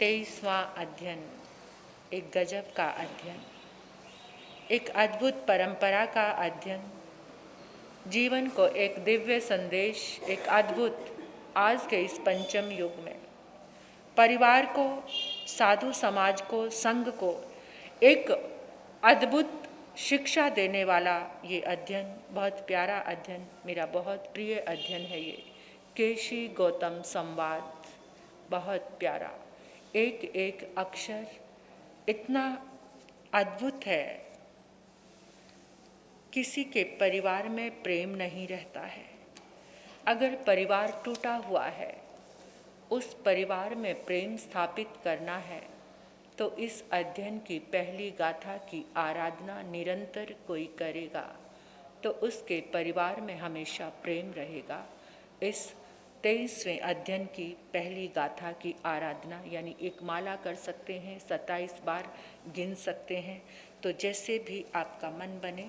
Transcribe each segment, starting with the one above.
23वां अध्ययन एक गजब का अध्ययन, एक अद्भुत परंपरा का अध्ययन, जीवन को एक दिव्य संदेश, एक अद्भुत आज के इस पंचम युग में परिवार को, साधु समाज को, संघ को एक अद्भुत शिक्षा देने वाला ये अध्ययन, बहुत प्यारा अध्ययन, मेरा बहुत प्रिय अध्ययन है ये केशी गौतम संवाद। बहुत प्यारा, एक एक अक्षर इतना अद्भुत है। किसी के परिवार में प्रेम नहीं रहता है। अगर परिवार टूटा हुआ है, उस परिवार में प्रेम स्थापित करना है तो इस अध्ययन की पहली गाथा की आराधना निरंतर कोई करेगा तो उसके परिवार में हमेशा प्रेम रहेगा। इस 23वें अध्ययन की पहली गाथा की आराधना यानी एक माला कर सकते हैं, 27 बार गिन सकते हैं। तो जैसे भी आपका मन बने,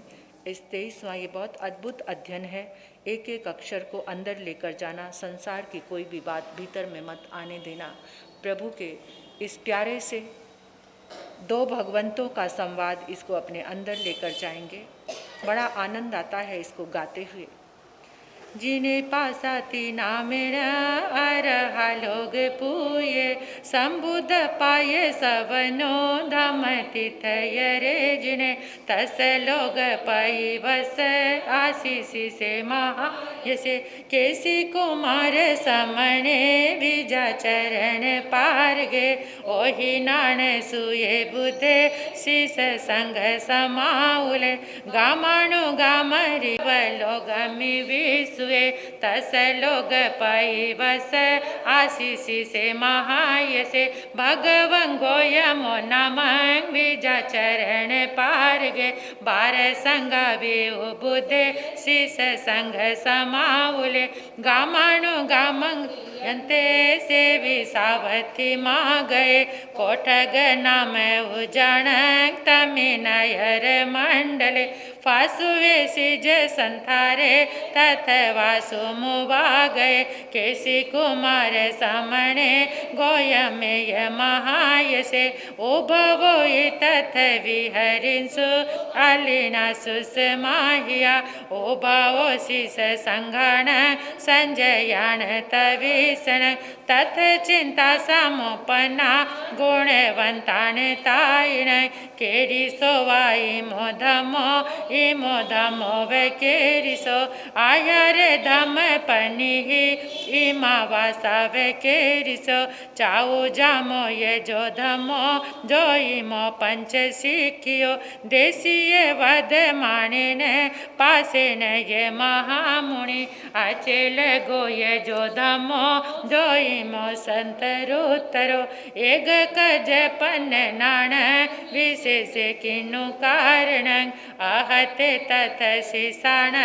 इस 23वां ये बहुत अद्भुत अध्ययन है। एक एक अक्षर को अंदर लेकर जाना, संसार की कोई भी बात भीतर में मत आने देना। प्रभु के इस प्यारे से दो भगवंतों का संवाद, इसको अपने अंदर लेकर जाएंगे। बड़ा आनंद आता है इसको गाते हुए। जिने पासाती नामेण अरहा लोग पूये, संबुद पाये सवनो धम तीर्थय रे। जिने तस लोग पाई बस आशीष से महा यसे, केसी कुमार समणे बीजा चरण पार गे। ओहि नान सुये बुधे शीस संग समाउले, गामाणु गामरी वलोगमि विश्व तस लोग पाई बस आशीष से महाय से। भगवं गोयमो नमं बीजा चरण पार गे। बार संगा बेउ बुद्धे शीस संग समाउले, गामाणु गामं यंते से विसावथी मा गए। कोठग नाम उजाण तमि नयर मंडले, फासुवे सिज संथारे तथ वासु मुवा गए। केसी कुमार समणे गोयमेय महायसे, उभवो तथ विहरिंसु अलिना सुसमाहिया। उभवो शीस संघाण संजयान तविषण, तथ चिंता समुपन्ना गुणवंतान तायिण। केरी सोवाई मोधमो इमो धमो वे केरिसो, आया रे धम पनिहि इमा वासा वे केरिसो। चाऊ जामो ये जो धमो जो इमो पंच सिखियो, देसीय वध माणिन पासे न ये महामुनि। अचेल गो ये जो धमो जो इमो संतरुतरो, एक कज पन नाण विशेष किनु कारण। आहत तथ शिषाण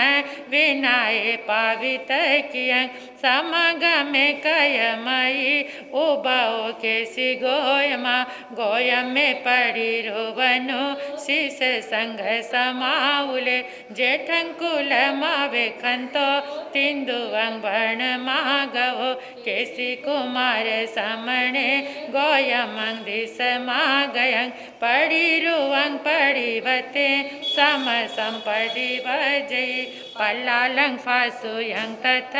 विनाए पावित कियं, समगमे कयमयी उभो केसी गोयमा। गोयमे पड़ी रोवनु शीस संग समाउले, जेठंकुल मावे खंतो तिंदुवं वर्ण मागवो। केसी कुमार समणे गोयमं दिस मागयं, पड़ी रुवं पड़ीवते सम संपड़ी वजयी। पल्लालं फासुयं तथ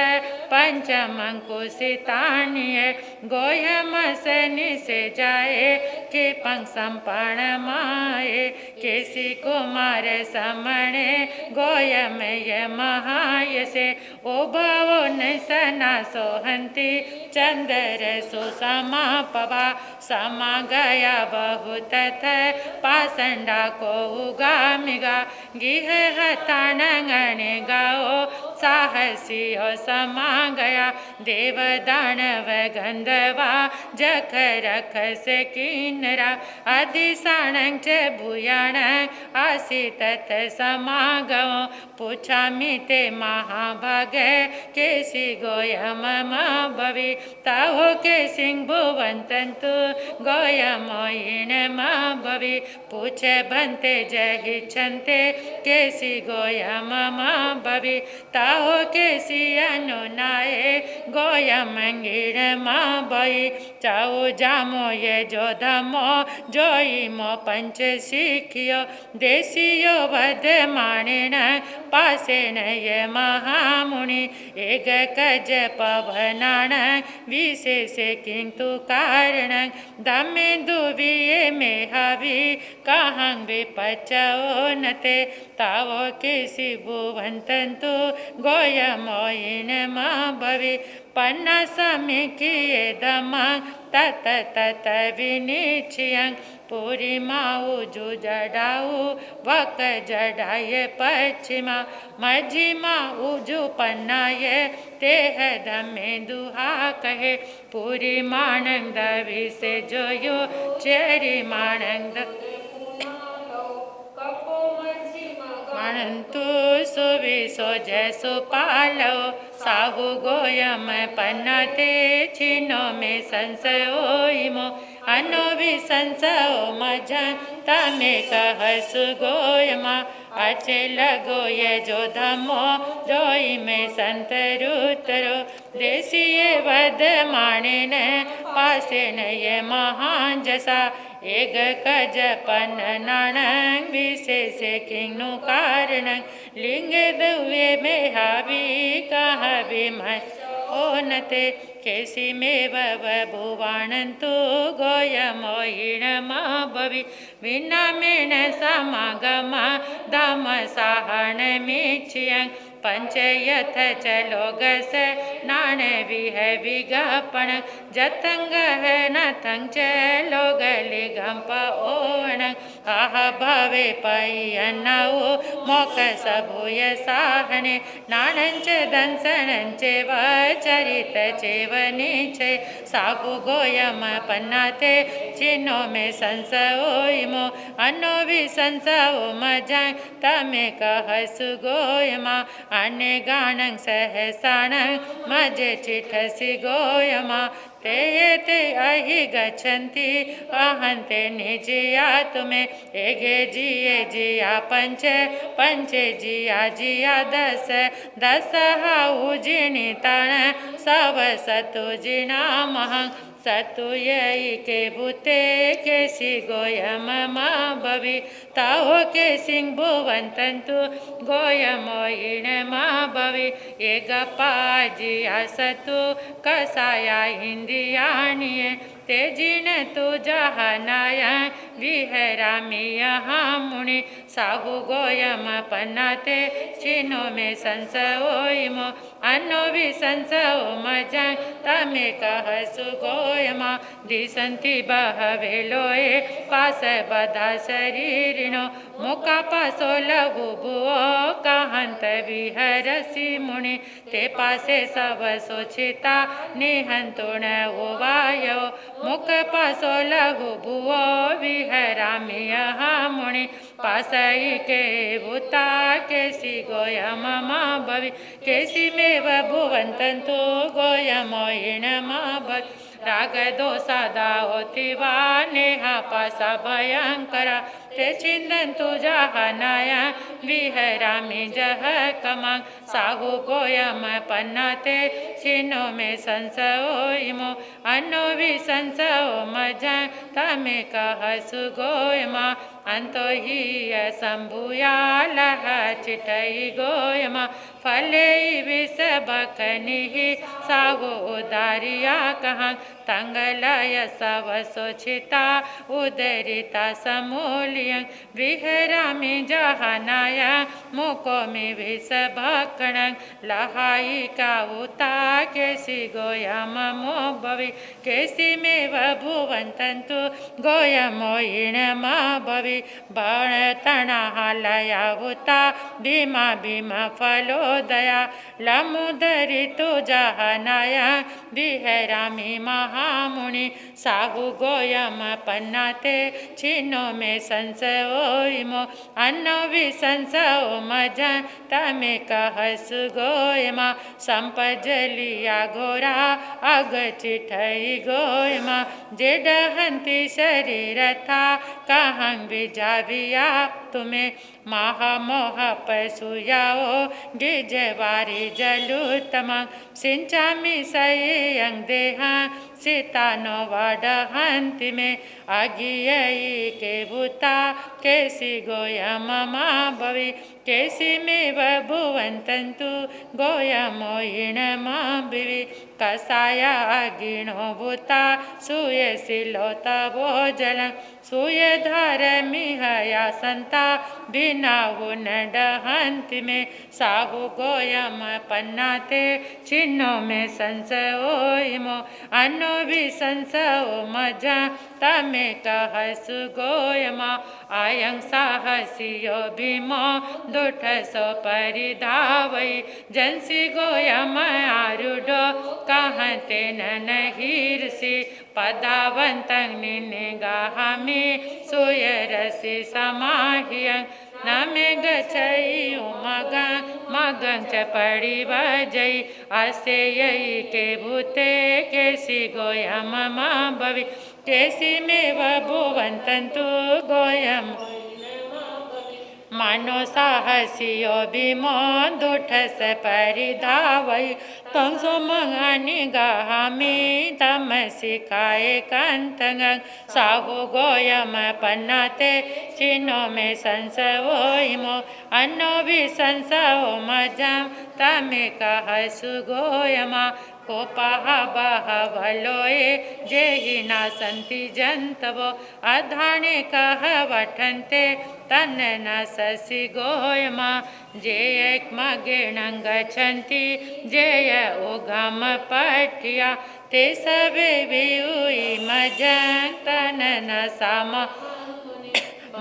पंचमं कुसितान्ये, गोयमसनि से जाए क्षिपं संपण माये। केसी कुमार समणे गोयमय महायसे, उभवो निसना सोहंती चंदर सुसमापवा। समा गया बहु तथ पासंडा को उगामिगा, गिह हताणंगण गाओ साहसियो समा गया। देव दानव गंधवा जख रख से किन्नरा, अधिसाणं च भूयाण आसी तथ समागमो। पूछामि ते महाभाग केसी गोयम भवि, ताहो के सिंह भुवंतंतु गोयमोइन भवि। पूछे भंते जहि छंते केसी गोयम भवि, ताहो केसी अनुनाये गोय मंगिर मा बई चाओ जामो ये जो धमो जोई मो पंच सिखियो देसियो वध माणिन पासेन ये महामुनि एक कज पवनाण विशेष किंतु कारण दमे दुविये में हवि कहं विपचो नते तावो किसी भुवंतंतु गोय मोइन मा भवि पन्ना समिकिये दमा तत तत विनिचयं पूरी माऊ जु जडाऊ वक जडाये पश्चिमा मझिमा उजु पन्नाये तेह धमे दुहा कहे पूरी मानंद विसे जोयो चेरी मानंद मानंतु सुविसो जैसो पालो साहु गोयम पन्नते छिनो में संशयोइमो अनो भी संशयो मजन तमे कहसु गोयमा अच्छे लगो ये जो धमो जोई में संतरुतरो देसिये वध माने न पासे न ये महान जसा एक कज पन नाणं विशेष किंनु कारण लिंग दुवे में हावी कहवी मत ओनते केसी में भुवाणंतु गोय मोहिण मा भवि विना मेण समागम दम साहन मिचियं पंचयथ चलो गस नाण विह विगपण जतंग है नथंग चलो गले गंप ओण आह भवे पयनऊ मोक सबुय साहने नाणंच दंसणंच वचरित चेवनिचे सागु गोयम पन्नाते चिन्नो में संसओइमो अन्नो भी संसओ मजां तमे कहसु गोयमा अन्य गाणं सहसाणं मजे चिठसि गोयमा ते ते अहि गच्छन्ति अहन्ते निजिया तुम्हें एगे जिये जिया पंच पंचे जिया जिया दस दस हाउ जिनी तण सव सतु जिना महं सतु यई के भूते के सी गोयम मा भवि ताओ के सिंह भुवंतंतु गोयमोइन मा भवि एक पाजिया सतु कसाया हिंदियानिये तेजिन तु जहानाया विहरामी यहाँ मुनि साहु गोयम पन्नाते चिन्हो में संसओइमो अन्नो भी संसओ मजां तमे कहसु गोयमा दिसंति बहवे लोए पास बधा शरीरिनो मुका पासो लघु भुओ कहंत विहरसि मुनि ते पासे सब सोचिता निहंतुण उवायो मुख पासो लघु भुओ विहरामी यहाँ मुनि पासई के भूता केसी गोयम मा भवि केसी में भुवंतंतु गोयमोइन मा भवि राग दोषा दाओतिवा नेहा पासा भयंकरा ते चिंदंतु जहनाया विहरामी जह कमं साहु गोयम पन्नाते चिन्नो में संसओइमो अन्नो भी संसओ मजां तमे कहसु गोयमा अंतो ही संभुया लह चिठई गोयमा फले विष बकनि साहु उदारिया कहाँ तंगलय सव सोचिता उदरिता समूलियं विहरामी जहनाया मुको में विष भक्षणं लहाई का उता केसी गोयम मो भवि केसी में भुवंतंतु गोयमोइन मा भवि बाण तणहालया उता भीमा भीमा फलोदया लमुदरितु जहनाया विहरामी महामुनि साहु गोयम पन्नाते चिन्नो में संसओइमो अन्नो भी संसओ मजां तमे कहसु गोयमा संपजलिया घोरा अग चिठई गोयमा जेडहंति शरीर था कहं बिजाविया तुम्हें महामोह पशुयाओ गिजवारी जलुतम सिंचामि सयं देहा सीतानो वडहंति में अगियई के भूता केसी गोयम मा भवि केसी में भुवंतंतु गोयमोहिण मा बिवि कसाया अगिणो भूता सूय सिलो तवो जल सूय धर मिहया संता बिना डहंति में साहु गोयम पन्नाते चिन्नो में संसओ अन्नो भी संसओ मजा तमे कहसु गोयमा आयं साहसियो भीमो दुठ सो परिधावै जंसी गोयम आरुडो कहते नहीरसी पदावंतं निगाहमी सुयरसी समाहियं नमे गच्छई मगं च पड़ी बजई असे यही के भूते केसी गोयम मा भवि केसी में भुवंतंतु गोयम मानो साहसियो भीमो दुठस परिधावै तम सुमंगनि गामी तम सिखाए कंतंग साहु गोयम पन्नाते चिन्नो में संसवो अन्नो भी संसवो मजम तमे कहसु गोयमा कोपाह बहवलोए जेहि ना संति जंतवो अधाने कह वठन्ते तन न ससि गोयमा जेयक मगिणं गच्छन्ति जेय उगम पठ्या ते सबे वियुई मजं तन न साम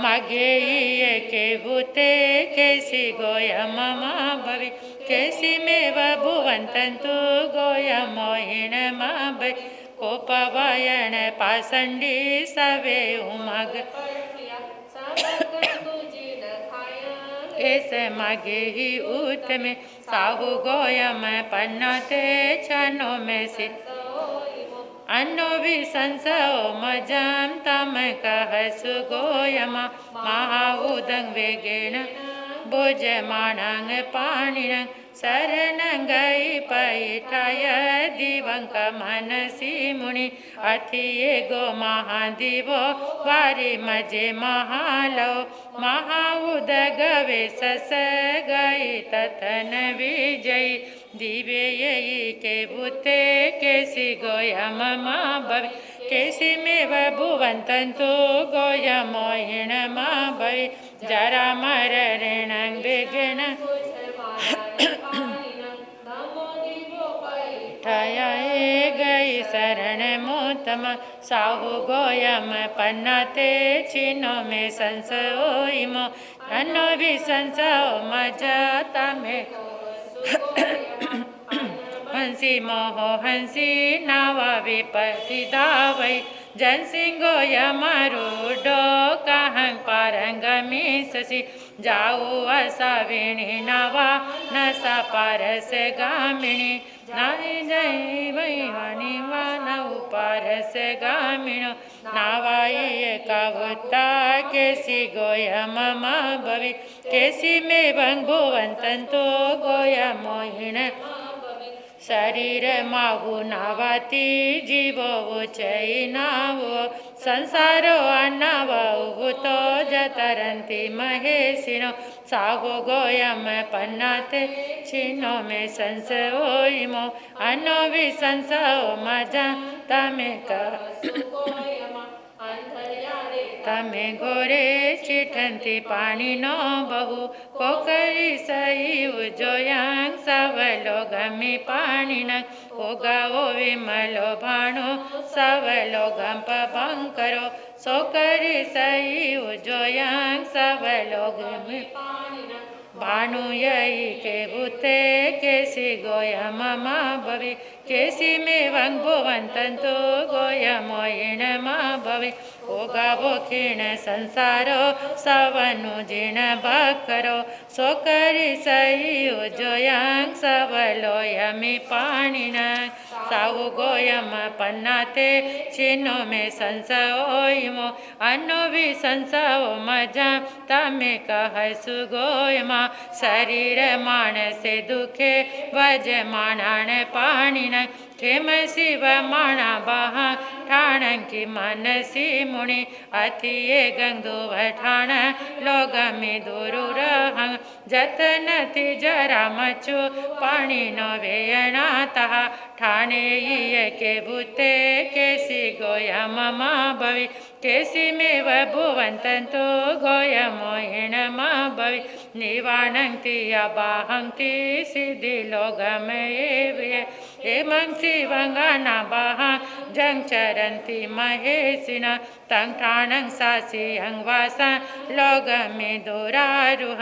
मगे के भूते केसी गोयम मा भवि केसी में भुवंतंतु गोयमोहिण मा भवि कोपवायण पासंडी सवे उमग एस मगे ही ऊत में साहु गोयम पन्नते छनो में से अन्नो भी संसओ मजम तम कहसु गोयमा महाउदं वेगेण भुजमाणं पाणिनं शरणं गई पैठाय दिवंक मनसि मुनि अथिये गो महादिवो वारी मजे महालो महाउद गवे सस गई तथन विजयी दिवे यही के भूते केसी गोयम मा भवि केसी में भुवंतंतु गोयमोहिण मा भवि जरा मरणं विघ्न ठयाए गई शरण मोतम साहु गोयम पन्नाते चिन्नो में संसओ अन्नो भी संसओ मजता में हंसी मोहो हंसी नावा विपति धावै जन सिंहो यमरूडो कहं पारंगमी ससी जाऊ असाविणी नवा नसा पारस गामिणी नाहि जय वैवानी वानऊ पारस गामिणो नावाई कवुता केसी गोयम मा भवि केसी में भुवंतंतो गोयमोहिण शरीर माहु नावाती जीवो उचई नावो संसारो अन्नवो तो जतरंती महेशिनो सागो गोयम पन्नाते छिनो में संसओ अन्नो भी संसओ मजा तमे तमे गोरे चिठंती पानी नो बहु कोकरी सई उजोयांग सवलो गमी पानी न ओगाओ विमलो भाणो सवलो गंप बंकरो सोकरी सई उजोयांग सवलो गमी भानु यही के भूते केसी गोयम मा भवि केसी में भुवंतंतु गोयमोहिण मा भवि भोगावो खीण संसारो सवनु जीण बकरो सो करी सही उजोयांग सबलो यमी पाणिन साहु गोयम पन्नाते चिन्नो में संसओइमो अन्नो भी संसओ मजा तमे कह सुगोयमा शरीर मानसे दुखे वज माणान पाणिन खेम शिव माणा बहा ठाणंकी मनसी मुनि अतिये गंगो वठाण लोग में दूरु रहं जतन थी जरा मचो पानी नो वेयणा तहा ठाणे ये के भूते केसी गोया ममा भवि केसी में भुवंतंतो गोया मोहिण मा भवि निवाणंती अबाहंती सिद्धि लोग में एमं शिवंगाना बहा जंग चरंती महेशिना तंग ठाणं सासी अंगवासा लोग में दोरारुह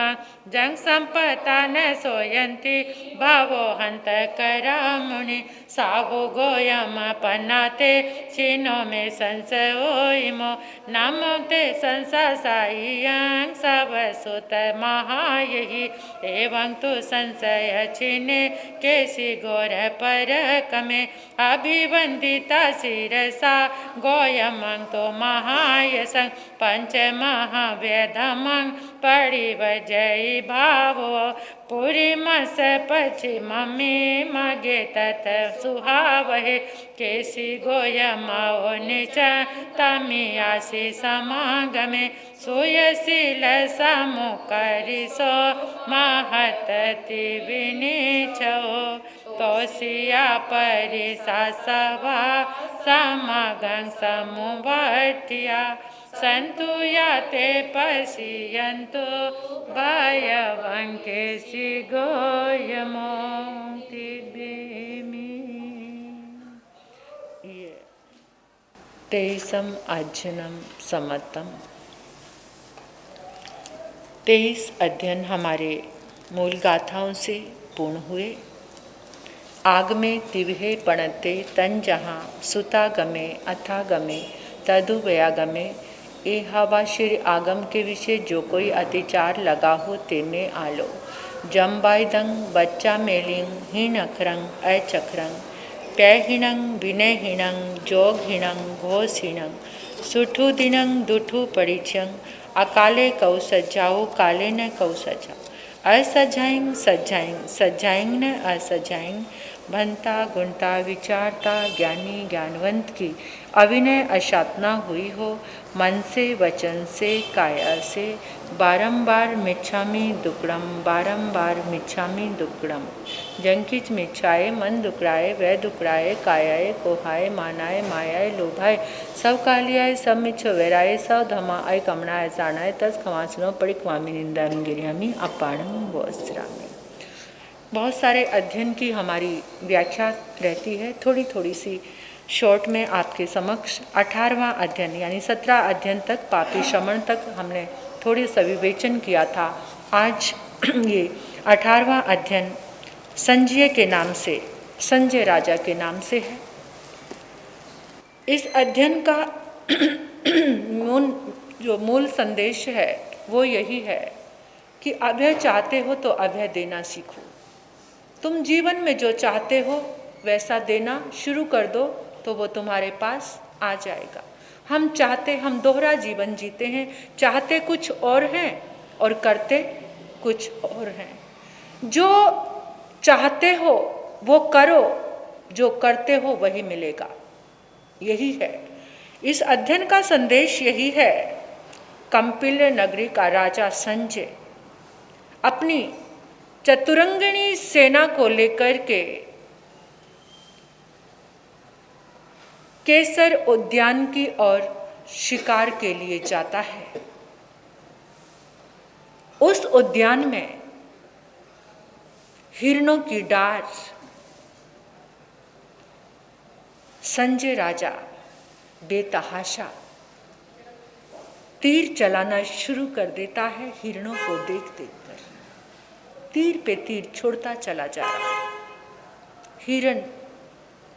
जंग संपता न सोयंती भावो हंत करा मुनि साहु गोयम पन्नाते चिन्नो में संसओइमो नमो ते संसासाइयं सब सुत महायहि एवं तो संशय चिन्हे केसी गोर पर कमे अभिवंदिता शिरसा गोयमं तो महायसं पंच महावेदमं परिवजयी भावो पुरी मस पश्चिम में मगे तत सुहावहे केसी गोयमाओ निच तमियासी समागमे सुयशील समुकरिसो महतति विनीचो तोसिया परिसा सभा समगं समुवर्तिया संतु याते पश्यन्तु भयवंकेसी गोयमो तिबेमि। ये 23 अध्ययनम समत्तम 23 अध्ययन हमारे मूल गाथाओं से पूर्ण हुए। आग में तिवहे पणते तन जहाँ सुता गमे अथा गमे तदुवया गमे ए हवा श्री आगम के विषय जो कोई अतिचार लगा हो तेने आलो जम्बाइदंग बच्चा मेलिंग हीन अखरंग अचखरंग पैहिणंग विनयहीणंग जोगहीणंग घोषहीणंग सुठु दिनंग दुठु परिचंग अकाले कौ सज्जाओ काले न कौ सजा असजाइंग सज्जाइंग सज्जाइंग न असजाइंग भंता गुणता विचारता ज्ञानी ज्ञानवंत की अविनय अशातना हुई हो मन से वचन से काया से बारंबार मिच्छामी दुक्कड़म बारंबार मिच्छामी दुक्कड़म जंकिच मिच्छाए मन दुकड़ाए वह दुकड़ाए कायाए कोहाए मानाए मायाए लोभाए सब कालियाए सब मिच्छो वैराए सब धमाए कमनाए साणाए तस खमासनो पड़िकवामी निंदा गिरियामी अपाणम वस्त्रामी। बहुत सारे अध्ययन की हमारी व्याख्या रहती है, थोड़ी थोड़ी सी शॉर्ट में आपके समक्ष 18वां अध्ययन यानी 17 अध्ययन तक पापी शमन तक हमने थोड़ी सा विवेचन किया था। आज ये 18वां अध्ययन संजय के नाम से, संजय राजा के नाम से है। इस अध्ययन का जो मूल संदेश है वो यही है कि अभय चाहते हो तो अभय देना सीखो। तुम जीवन में जो चाहते हो वैसा देना शुरू कर दो तो वो तुम्हारे पास आ जाएगा। हम दोहरा जीवन जीते हैं, चाहते कुछ और हैं और करते कुछ और हैं। जो चाहते हो वो करो, जो करते हो वही मिलेगा, यही है इस अध्ययन का संदेश। यही है कंपिल्य नगरी का राजा संजय अपनी चतुरंगिणी सेना को लेकर के केसर उद्यान की ओर शिकार के लिए जाता है। उस उद्यान में हिरणों की डार संजय राजा बेतहाशा तीर चलाना शुरू कर देता है। हिरणों को देख देखकर तीर पे तीर छोड़ता चला जा रहा है। हिरण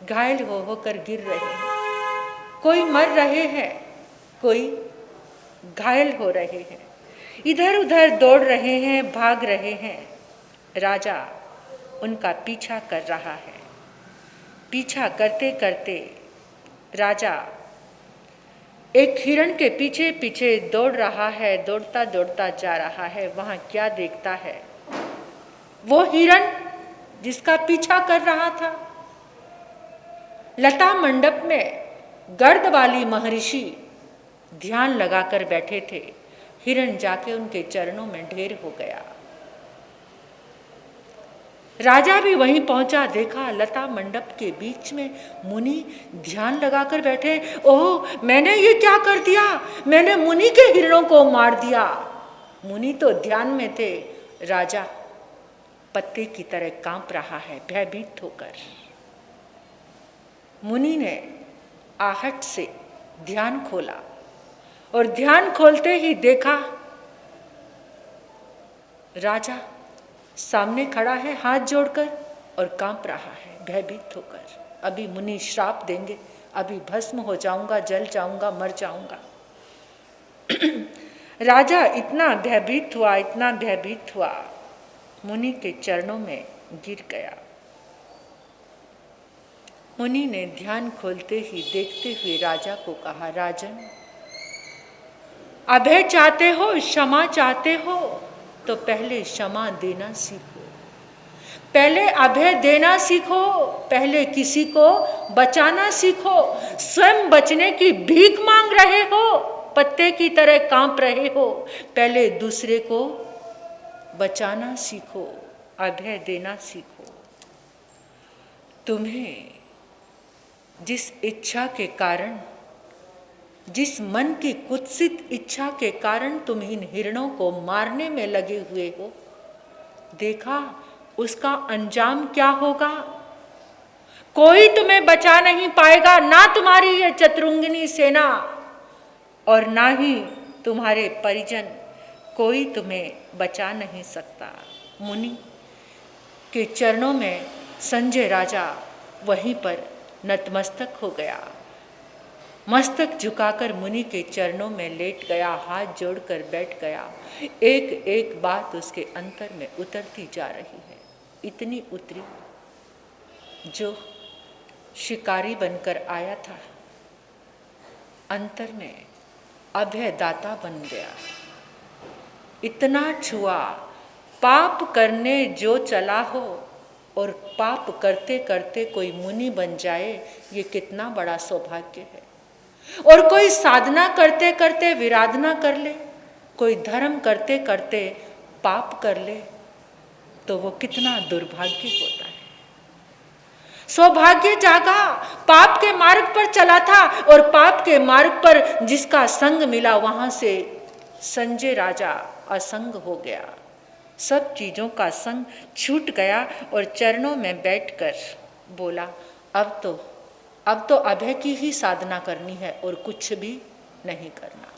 घायल होकर गिर रहे हैं, कोई मर रहे हैं, कोई घायल हो रहे हैं, इधर उधर दौड़ रहे हैं, भाग रहे हैं। राजा उनका पीछा कर रहा है। पीछा करते करते राजा एक हिरण के पीछे पीछे दौड़ रहा है, दौड़ता दौड़ता जा रहा है। वहां क्या देखता है? वो हिरण जिसका पीछा कर रहा था। लता मंडप में गर्द वाली महर्षि ध्यान लगाकर बैठे थे। हिरण जाके उनके चरणों में ढेर हो गया। राजा भी वहीं पहुंचा, देखा लता मंडप के बीच में मुनि ध्यान लगाकर बैठे। ओह, मैंने ये क्या कर दिया? मैंने मुनि के हिरणों को मार दिया। मुनि तो ध्यान में थे, राजा पत्ते की तरह कांप रहा है भयभीत होकर। मुनि ने आहट से ध्यान खोला और ध्यान खोलते ही देखा राजा सामने खड़ा है हाथ जोड़कर और कांप रहा है भयभीत होकर। अभी मुनि श्राप देंगे, अभी भस्म हो जाऊंगा, जल जाऊंगा, मर जाऊंगा। राजा इतना भयभीत हुआ, इतना भयभीत हुआ, मुनि के चरणों में गिर गया। मुनि ने ध्यान खोलते ही देखते हुए राजा को कहा, राजन, अभय चाहते हो, क्षमा चाहते हो तो पहले क्षमा देना सीखो, पहले अभय देना सीखो, पहले किसी को बचाना सीखो। स्वयं बचने की भीख मांग रहे हो, पत्ते की तरह कांप रहे हो, पहले दूसरे को बचाना सीखो, अभय देना सीखो। तुम्हें जिस इच्छा के कारण, जिस मन की कुत्सित इच्छा के कारण तुम इन हिरणों को मारने में लगे हुए हो, देखा उसका अंजाम क्या होगा? कोई तुम्हें बचा नहीं पाएगा, ना तुम्हारी ये चतुरंगिनी सेना और ना ही तुम्हारे परिजन, कोई तुम्हें बचा नहीं सकता। मुनि के चरणों में संजय राजा वहीं पर नतमस्तक हो गया, मस्तक झुकाकर मुनि के चरणों में लेट गया, हाथ जोड़कर बैठ गया। एक एक बात उसके अंतर में उतरती जा रही है, इतनी उतरी जो शिकारी बनकर आया था अंतर में अभयदाता बन गया। इतना छुआ, पाप करने जो चला हो और पाप करते करते कोई मुनि बन जाए, ये कितना बड़ा सौभाग्य है। और कोई साधना करते करते विराधना कर ले, कोई धर्म करते करते पाप कर ले, तो वो कितना दुर्भाग्य होता है। सौभाग्य जागा, पाप के मार्ग पर चला था और पाप के मार्ग पर जिसका संग मिला, वहां से संजय राजा असंग हो गया, सब चीजों का संग छूट गया और चरणों में बैठकर बोला, अब तो अभय की ही साधना करनी है और कुछ भी नहीं करना।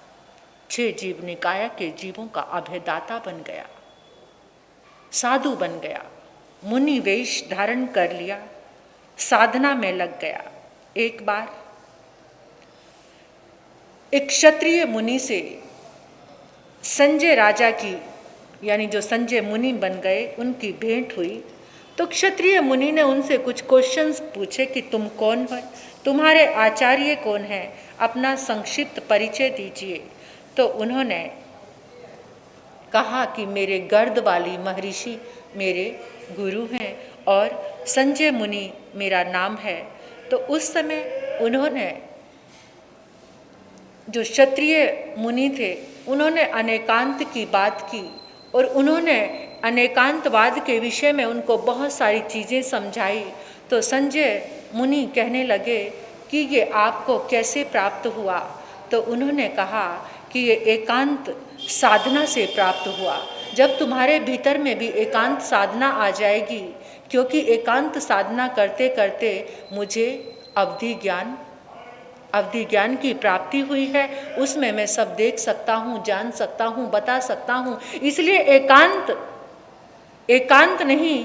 6 जीव निकाय के जीवों का अभयदाता बन गया, साधु बन गया, मुनि वेश धारण कर लिया, साधना में लग गया। एक बार एक क्षत्रिय मुनि से संजय राजा की, यानी जो संजय मुनि बन गए, उनकी भेंट हुई। तो क्षत्रिय मुनि ने उनसे कुछ क्वेश्चंस पूछे कि तुम कौन हो, तुम्हारे आचार्य कौन है, अपना संक्षिप्त परिचय दीजिए। तो उन्होंने कहा कि मेरे गर्द वाली महर्षि मेरे गुरु हैं और संजय मुनि मेरा नाम है। तो उस समय उन्होंने, जो क्षत्रिय मुनि थे, उन्होंने अनेकांत की बात की और उन्होंने अनेकांतवाद के विषय में उनको बहुत सारी चीज़ें समझाई। तो संजय मुनि कहने लगे कि ये आपको कैसे प्राप्त हुआ? तो उन्होंने कहा कि ये एकांत साधना से प्राप्त हुआ। जब तुम्हारे भीतर में भी एकांत साधना आ जाएगी, क्योंकि एकांत साधना करते करते मुझे अवधि ज्ञान की प्राप्ति हुई है, उसमें मैं सब देख सकता हूँ, जान सकता हूँ, बता सकता हूँ। इसलिए एकांत नहीं,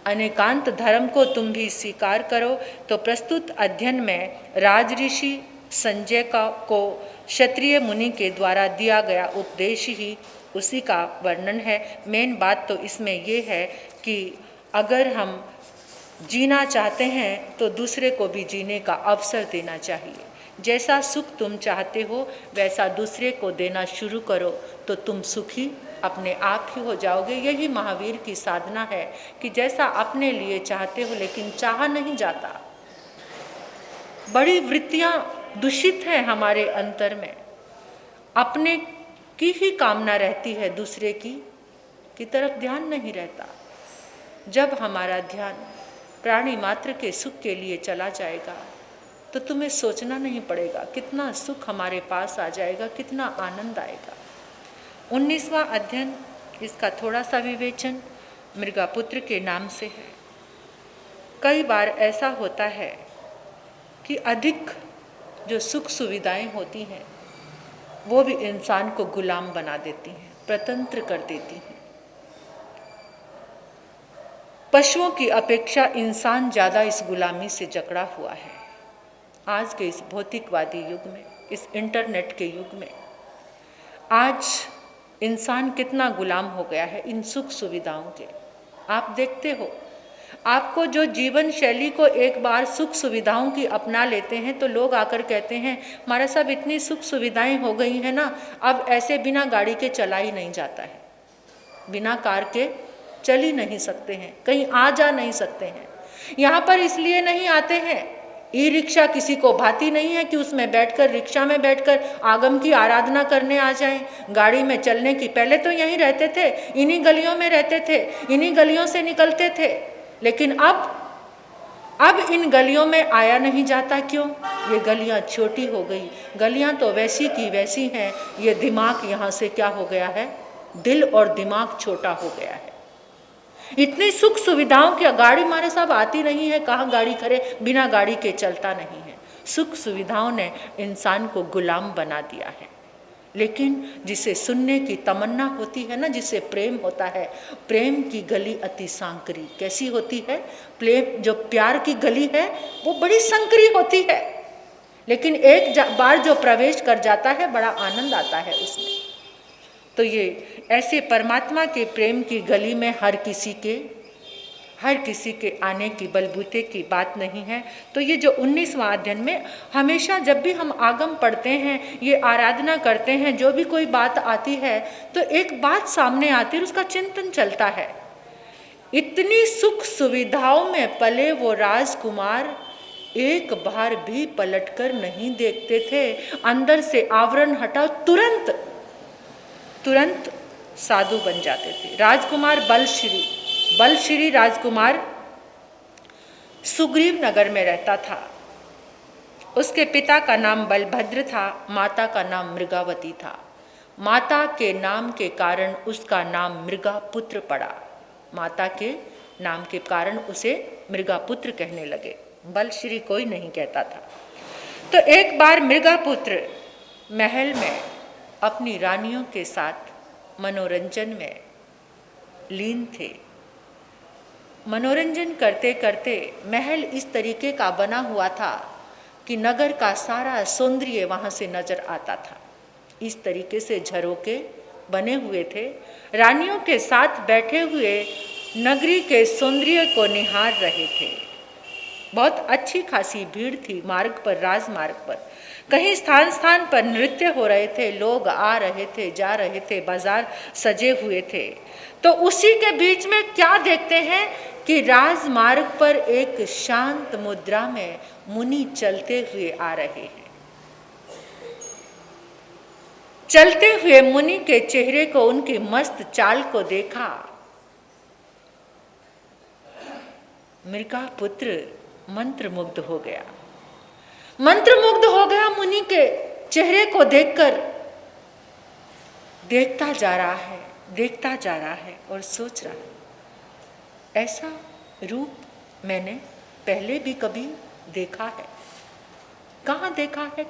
अनेकांत धर्म को तुम भी स्वीकार करो। तो प्रस्तुत अध्ययन में राज ऋषि संजय को क्षत्रिय मुनि के द्वारा दिया गया उपदेश ही उसी का वर्णन है। मेन बात तो इसमें ये है कि अगर हम जीना चाहते हैं तो दूसरे को भी जीने का अवसर देना चाहिए। जैसा सुख तुम चाहते हो वैसा दूसरे को देना शुरू करो तो तुम सुखी अपने आप ही हो जाओगे। यही महावीर की साधना है कि जैसा अपने लिए चाहते हो लेकिन चाहा नहीं जाता। बड़ी वृत्तियां दूषित हैं हमारे अंतर में, अपने की ही कामना रहती है, दूसरे की तरफ ध्यान नहीं रहता। जब हमारा ध्यान प्राणी मात्र के सुख के लिए चला जाएगा तो तुम्हें सोचना नहीं पड़ेगा, कितना सुख हमारे पास आ जाएगा, कितना आनंद आएगा। 19वां अध्ययन, इसका थोड़ा सा विवेचन मृगापुत्र के नाम से है। कई बार ऐसा होता है कि अधिक जो सुख सुविधाएं होती हैं वो भी इंसान को गुलाम बना देती हैं, प्रतंत्र कर देती हैं। पशुओं की अपेक्षा इंसान ज़्यादा इस गुलामी से जकड़ा हुआ है। आज के इस भौतिकवादी युग में, इस इंटरनेट के युग में आज इंसान कितना गुलाम हो गया है इन सुख सुविधाओं के। आप देखते हो, आपको जो जीवन शैली को एक बार सुख सुविधाओं की अपना लेते हैं तो लोग आकर कहते हैं हमारे साहब इतनी सुख सुविधाएं हो गई हैं ना, अब ऐसे बिना गाड़ी के चला ही नहीं जाता है, बिना कार के चल ही नहीं सकते हैं, कहीं आ जा नहीं सकते हैं। यहाँ पर इसलिए नहीं आते हैं, ई रिक्शा किसी को भाती नहीं है कि उसमें बैठकर, रिक्शा में बैठकर आगम की आराधना करने आ जाएं। गाड़ी में चलने की, पहले तो यहीं रहते थे, इन्हीं गलियों में रहते थे, इन्हीं गलियों से निकलते थे, लेकिन अब इन गलियों में आया नहीं जाता। क्यों? ये गलियां छोटी हो गई। गलियां तो वैसी की वैसी हैं, ये दिमाग यहाँ से क्या हो गया है, दिल और दिमाग छोटा हो गया है। इतनी सुख सुविधाओं की गाड़ी हमारे साहब आती नहीं है, कहाँ गाड़ी करे, बिना गाड़ी के चलता नहीं है। सुख सुविधाओं ने इंसान को गुलाम बना दिया है। लेकिन जिसे सुनने की तमन्ना होती है ना, जिसे प्रेम होता है, प्रेम की गली अति सांकरी। कैसी होती है प्रेम? जो प्यार की गली है वो बड़ी संकरी होती है, लेकिन एक बार जो प्रवेश कर जाता है बड़ा आनंद आता है उसमें। तो ये ऐसे परमात्मा के प्रेम की गली में हर किसी के आने की बलबूते की बात नहीं है। तो ये जो 19वां अध्ययन में हमेशा जब भी हम आगम पढ़ते हैं, ये आराधना करते हैं, जो भी कोई बात आती है तो एक बात सामने आती है, उसका चिंतन चलता है। इतनी सुख सुविधाओं में पले वो राजकुमार एक बार भी पलटकर नहीं देखते थे। अंदर से आवरण हटाओ, तुरंत साधु बन जाते थे। राजकुमार बलश्री राजकुमार सुग्रीव नगर में रहता था। उसके पिता का नाम बलभद्र था, माता का नाम मृगावती था। माता के नाम के कारण उसका नाम मृगापुत्र पड़ा। माता के नाम के कारण उसे मृगापुत्र कहने लगे, बलश्री कोई नहीं कहता था। तो एक बार मृगापुत्र महल में अपनी रानियों के साथ मनोरंजन में लीन थे। मनोरंजन करते करते महल इस तरीके का बना हुआ था कि नगर का सारा सौंदर्य वहाँ से नजर आता था। इस तरीके से झरोके बने हुए थे। रानियों के साथ बैठे हुए नगरी के सौंदर्य को निहार रहे थे। बहुत अच्छी खासी भीड़ थी मार्ग पर, राजमार्ग पर। कहीं स्थान स्थान पर नृत्य हो रहे थे, लोग आ रहे थे, जा रहे थे, बाजार सजे हुए थे। तो उसी के बीच में क्या देखते हैं कि राजमार्ग पर एक शांत मुद्रा में मुनि चलते हुए आ रहे हैं। चलते हुए मुनि के चेहरे को, उनकी मस्त चाल को देखा। मृगापुत्र मंत्रमुग्ध हो गया, मंत्रमुग्ध हो गया मुनि के चेहरे को देखकर। देखता जा रहा है और सोच रहा है, ऐसा रूप मैंने पहले भी कभी देखा है? कहाँ देखा है?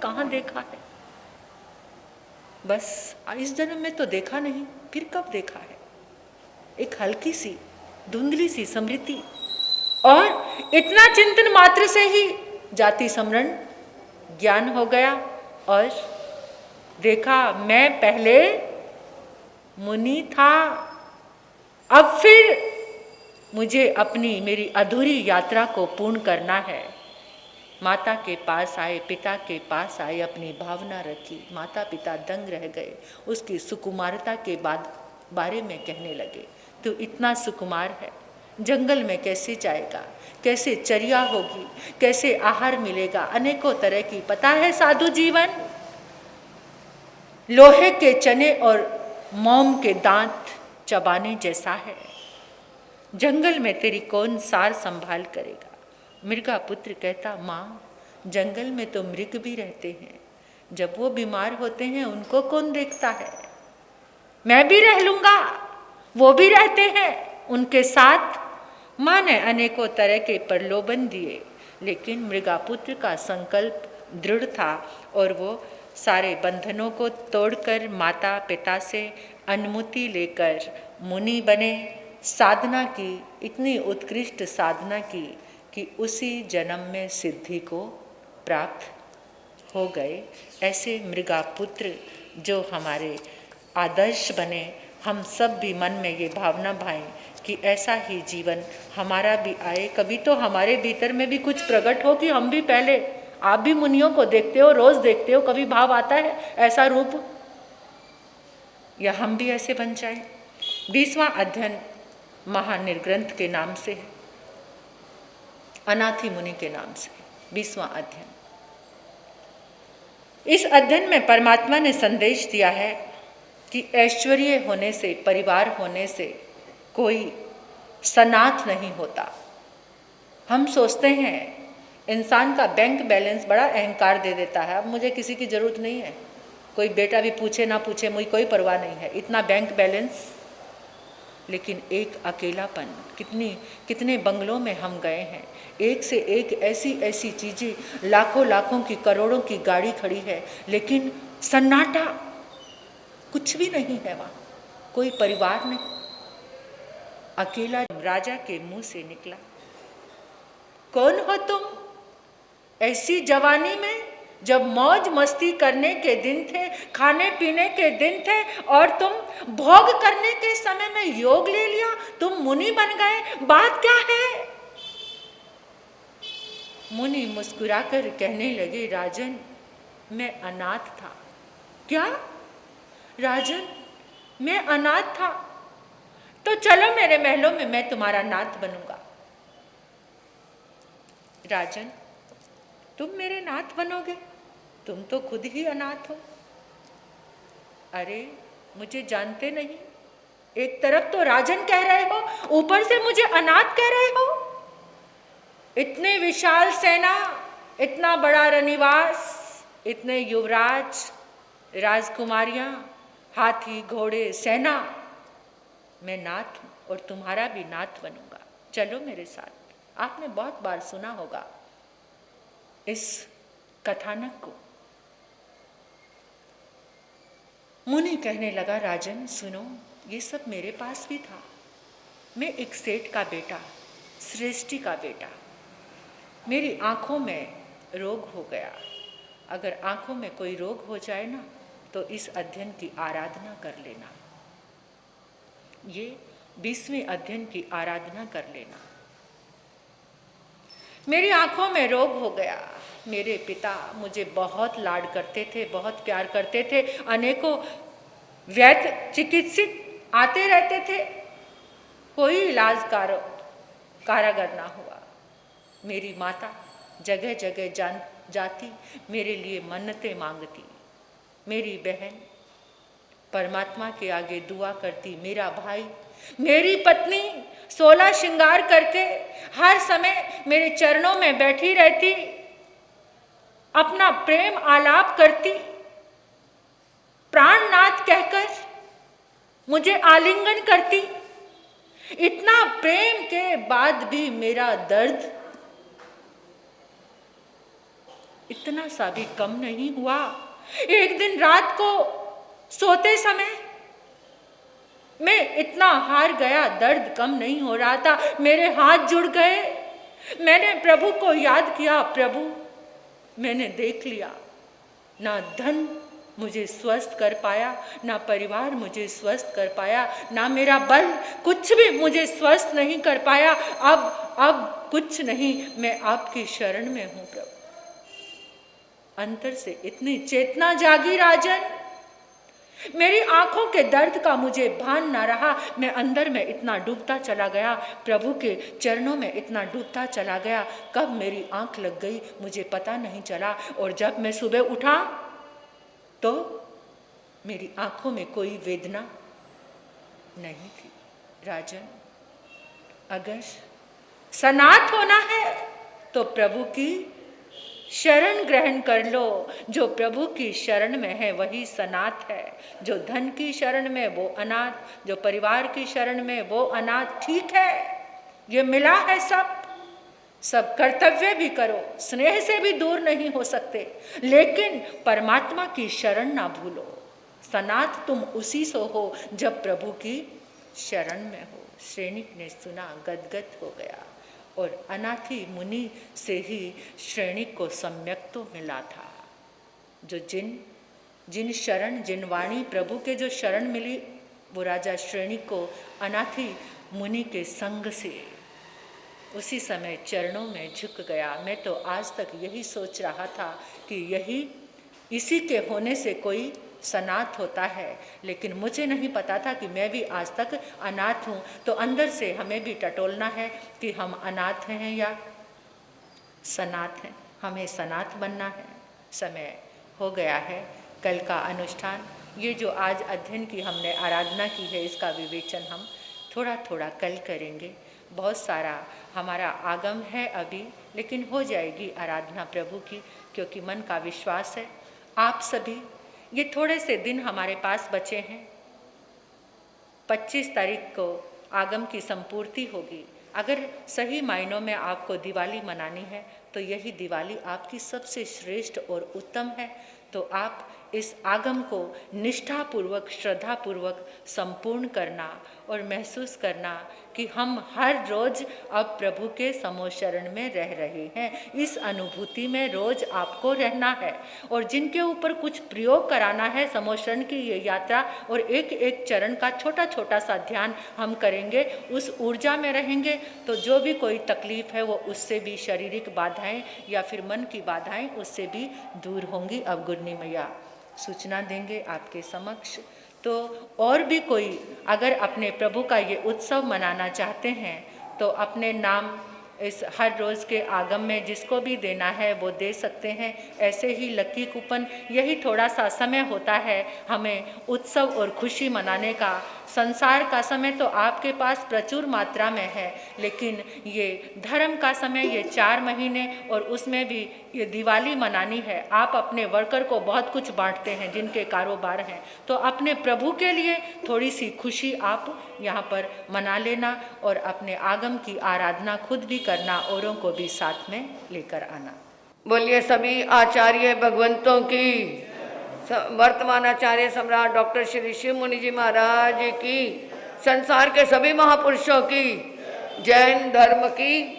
बस इस जन्म में तो देखा नहीं, फिर कब देखा है? एक हल्की सी धुंधली सी स्मृति, और इतना चिंतन मात्र से ही जाति स्मरण ज्ञान हो गया और देखा मैं पहले मुनि था, अब फिर मुझे अपनी मेरी अधूरी यात्रा को पूर्ण करना है। माता के पास आए, पिता के पास आए, अपनी भावना रखी। माता पिता दंग रह गए, उसकी सुकुमारता के बारे में कहने लगे, तू इतना सुकुमार है, जंगल में कैसे जाएगा, कैसे चर्या होगी, कैसे आहार मिलेगा, अनेकों तरह की। पता है साधु जीवन लोहे के चने और मोम के दांत चबाने जैसा है। जंगल में तेरी कौन सार संभाल करेगा। मृगा पुत्र कहता, माँ जंगल में तो मृग भी रहते हैं, जब वो बीमार होते हैं उनको कौन देखता है। मैं भी रह लूँगा, वो भी रहते हैं उनके साथ। माँ ने अनेकों तरह के प्रलोभन दिए, लेकिन मृगापुत्र का संकल्प दृढ़ था और वो सारे बंधनों को तोड़कर माता पिता से अनुमति लेकर मुनि बने। साधना की, इतनी उत्कृष्ट साधना की कि उसी जन्म में सिद्धि को प्राप्त हो गए। ऐसे मृगापुत्र जो हमारे आदर्श बने, हम सब भी मन में ये भावना भाएं कि ऐसा ही जीवन हमारा भी आए। कभी तो हमारे भीतर में भी कुछ प्रकट हो कि हम भी पहले, आप भी मुनियों को देखते हो, रोज देखते हो, कभी भाव आता है ऐसा रूप, या हम भी ऐसे बन जाए। 20वां अध्ययन महानिर्ग्रंथ के नाम से है, अनाथि मुनि के नाम से 20वां अध्ययन। इस अध्ययन में परमात्मा ने संदेश दिया है कि ऐश्वर्य होने से, परिवार होने से कोई सनाथ नहीं होता। हम सोचते हैं इंसान का बैंक बैलेंस बड़ा अहंकार दे देता है, अब मुझे किसी की ज़रूरत नहीं है, कोई बेटा भी पूछे ना पूछे मुझे कोई परवाह नहीं है, इतना बैंक बैलेंस। लेकिन एक अकेलापन, कितने बंगलों में हम गए हैं, एक से एक ऐसी ऐसी चीज़ें, लाखों लाखों की करोड़ों की गाड़ी खड़ी है, लेकिन सन्नाटा, कुछ भी नहीं है वहाँ, कोई परिवार नहीं, अकेला। राजा के मुंह से निकला, कौन हो तुम? ऐसी जवानी में जब मौज मस्ती करने के दिन थे, खाने पीने के दिन थे, और तुम भोग करने के समय में योग ले लिया, तुम मुनि बन गए, बात क्या है? मुनि मुस्कुराकर कहने लगे, राजन मैं अनाथ था। क्या राजन, मैं अनाथ था? तो चलो मेरे महलों में, मैं तुम्हारा नाथ बनूंगा। राजन तुम मेरे नाथ बनोगे? तुम तो खुद ही अनाथ हो। अरे मुझे जानते नहीं, एक तरफ तो राजन कह रहे हो, ऊपर से मुझे अनाथ कह रहे हो। इतने विशाल सेना, इतना बड़ा रनिवास, इतने युवराज, राजकुमारियां, हाथी घोड़े, सेना, मैं नाथ हूं और तुम्हारा भी नाथ बनूंगा, चलो मेरे साथ। आपने बहुत बार सुना होगा इस कथानक को। मुनि कहने लगा, राजन सुनो, ये सब मेरे पास भी था। मैं एक सेठ का बेटा, श्रेष्ठी का बेटा, मेरी आँखों में रोग हो गया। अगर आँखों में कोई रोग हो जाए ना, तो इस अध्ययन की आराधना कर लेना, ये 20वें अध्ययन की आराधना कर लेना। मेरी आँखों में रोग हो गया। मेरे पिता मुझे बहुत लाड करते थे, बहुत प्यार करते थे, अनेकों वैद्य चिकित्सक आते रहते थे, कोई इलाज कारागर ना हुआ। मेरी माता जगह जगह जाती, मेरे लिए मन्नतें मांगती। मेरी बहन परमात्मा के आगे दुआ करती। मेरा भाई, मेरी पत्नी 16 श्रृंगार करके हर समय मेरे चरणों में बैठी रहती, अपना प्रेम आलाप करती, प्राणनाथ कहकर मुझे आलिंगन करती। इतना प्रेम के बाद भी मेरा दर्द इतना सा भी कम नहीं हुआ। एक दिन रात को सोते समय मैं इतना हार गया, दर्द कम नहीं हो रहा था, मेरे हाथ जुड़ गए। मैंने प्रभु को याद किया, प्रभु मैंने देख लिया, ना धन मुझे स्वस्थ कर पाया, ना परिवार मुझे स्वस्थ कर पाया, ना मेरा बल, कुछ भी मुझे स्वस्थ नहीं कर पाया। अब कुछ नहीं, मैं आपकी शरण में हूँ प्रभु। अंतर से इतनी चेतना जागी राजन, मेरी आंखों के दर्द का मुझे भान ना रहा। मैं अंदर में इतना डूबता चला गया, प्रभु के चरणों में इतना डूबता चला गया, कब मेरी आंख लग गई मुझे पता नहीं चला। और जब मैं सुबह उठा तो मेरी आंखों में कोई वेदना नहीं थी। राजन, अगर सनात होना है तो प्रभु की शरण ग्रहण कर लो। जो प्रभु की शरण में है वही सनात है। जो धन की शरण में वो अनाथ, जो परिवार की शरण में वो अनाथ। ठीक है, ये मिला है सब कर्तव्य भी करो, स्नेह से भी दूर नहीं हो सकते, लेकिन परमात्मा की शरण ना भूलो। सनात तुम उसी सो हो जब प्रभु की शरण में हो। श्रेणिक ने सुना, गदगद हो गया, और अनाथी मुनि से ही श्रेणिक को सम्यक तो मिला था। जो जिन शरण, जिन वाणी प्रभु के जो शरण मिली, वो राजा श्रेणिक को अनाथी मुनि के संग से उसी समय चरणों में झुक गया। मैं तो आज तक यही सोच रहा था कि इसी के होने से कोई सनाथ होता है, लेकिन मुझे नहीं पता था कि मैं भी आज तक अनाथ हूँ। तो अंदर से हमें भी टटोलना है कि हम अनाथ हैं या सनाथ हैं। हमें सनाथ बनना है। समय हो गया है। कल का अनुष्ठान, ये जो आज अध्ययन की हमने आराधना की है, इसका विवेचन हम थोड़ा थोड़ा कल करेंगे। बहुत सारा हमारा आगम है अभी, लेकिन हो जाएगी आराधना प्रभु की, क्योंकि मन का विश्वास है। आप सभी, ये थोड़े से दिन हमारे पास बचे हैं। 25 तारीख को आगम की संपूर्ति होगी। अगर सही मायनों में आपको दिवाली मनानी है तो यही दिवाली आपकी सबसे श्रेष्ठ और उत्तम है। तो आप इस आगम को निष्ठापूर्वक, श्रद्धापूर्वक संपूर्ण करना और महसूस करना कि हम हर रोज़ अब प्रभु के समोशरण में रह रहे हैं। इस अनुभूति में रोज़ आपको रहना है। और जिनके ऊपर कुछ प्रयोग कराना है समोशरण की ये यात्रा, और एक एक चरण का छोटा छोटा सा ध्यान हम करेंगे, उस ऊर्जा में रहेंगे, तो जो भी कोई तकलीफ है वो उससे भी, शारीरिक बाधाएं या फिर मन की बाधाएं, उससे भी दूर होंगी। अब गुरनी मैया सूचना देंगे आपके समक्ष। तो और भी कोई अगर अपने प्रभु का ये उत्सव मनाना चाहते हैं तो अपने नाम इस हर रोज़ के आगम में जिसको भी देना है वो दे सकते हैं। ऐसे ही लकी कूपन, यही थोड़ा सा समय होता है हमें उत्सव और खुशी मनाने का। संसार का समय तो आपके पास प्रचुर मात्रा में है, लेकिन ये धर्म का समय, ये 4 महीने, और उसमें भी ये दिवाली मनानी है। आप अपने वर्कर को बहुत कुछ बांटते हैं जिनके कारोबार हैं, तो अपने प्रभु के लिए थोड़ी सी खुशी आप यहाँ पर मना लेना, और अपने आगम की आराधना खुद भी करना, औरों को भी साथ में लेकर आना। बोलिए सभी आचार्य भगवंतों की, वर्तमान आचार्य सम्राट डॉक्टर श्री शिव मुनि जी महाराज की, संसार के सभी महापुरुषों की, जैन धर्म की।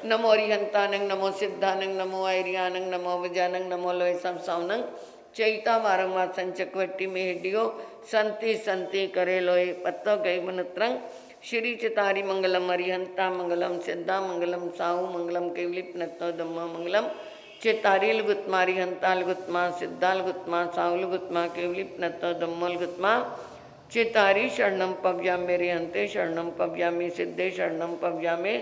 नमो रिहंतानंग, नमो सिद्धानंग, नमो आयरियानंग, नमो विजयानंग, नमो लोय संसावनंग, चैता वारंगवा संचक्वट्टी में हिडियो संति संति करे लोय पत्तो गई मनुत्रंग। श्री चितारी मंगलम अरिहंता मंगलम, सिद्धा मंगलम, साहू मंगलम, केवलिप नत्तो दम्मा मंगलम। चितारील गुत्मारी हंताल गुत्मा, सिद्धाल गुत्मा, साहुल गुत्मा, केवलिप नत्तो दम्मल गुत्मा। चितारी शरणम पव्यामे रिहंते, शरणम पव्यामी सिद्धे, शरणम पव्यामे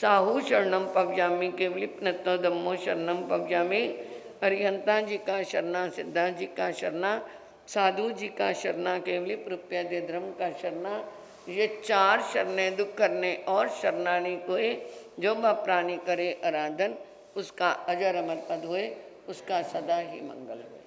साहू, शरणम पव्यामी केवलिप नत्तो दम्मो, शरणम पव्यामी। अरिहंता जी का शरणा, सिद्धा जी का शरणा, साधु जी का शरणा, केवलिप रुपया दे धर्म का शरणा। ये 4 शरणें दुख करने और शरणानी कोई, जो वह प्राणी करे आराधन, उसका अजर अमर पद होए, उसका सदा ही मंगल हो।